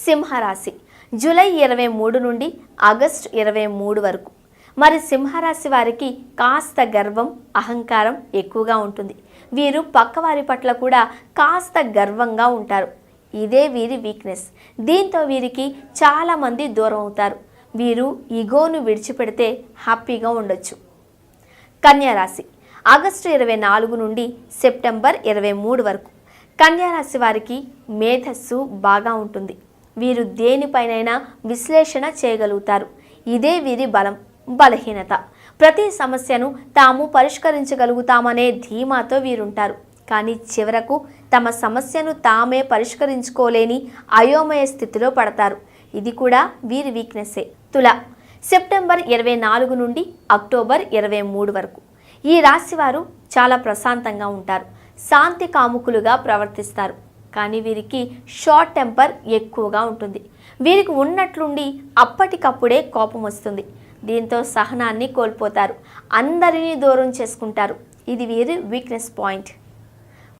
సింహరాశి జూలై 23 నుండి ఆగస్టు 23 వరకు. మరి సింహరాశి వారికి కాస్త గర్వం, అహంకారం ఎక్కువగా ఉంటుంది. వీరు పక్కవారి పట్ల కూడా కాస్త గర్వంగా ఉంటారు. ఇదే వీరి వీక్నెస్. దీంతో వీరికి చాలామంది దూరం అవుతారు. వీరు ఈగోను విడిచిపెడితే హ్యాపీగా ఉండొచ్చు. కన్యారాశి ఆగస్టు 24 నుండి సెప్టెంబర్ 23 వరకు. కన్యారాశి వారికి మేధస్సు బాగా ఉంటుంది. వీరు దేనిపైనైనా విశ్లేషణ చేయగలుగుతారు. ఇదే వీరి బలహీనత. ప్రతి సమస్యను తాము పరిష్కరించగలుగుతామనే ధీమాతో వీరుంటారు. కానీ చివరకు తమ సమస్యను తామే పరిష్కరించుకోలేని అయోమయ స్థితిలో పడతారు. ఇది కూడా వీరి వీక్నెస్సే. తుల సెప్టెంబర్ 24 నుండి అక్టోబర్ 23 వరకు. ఈ రాశివారు చాలా ప్రశాంతంగా ఉంటారు. శాంతి కాముకులుగా ప్రవర్తిస్తారు. కానీ వీరికి షార్ట్ టెంపర్ ఎక్కువగా ఉంటుంది. వీరికి ఉన్నట్లుండి అప్పటికప్పుడే కోపం వస్తుంది. దీంతో సహనాన్ని కోల్పోతారు. అందరినీ దూరం చేసుకుంటారు. ఇది వీరి వీక్నెస్ పాయింట్.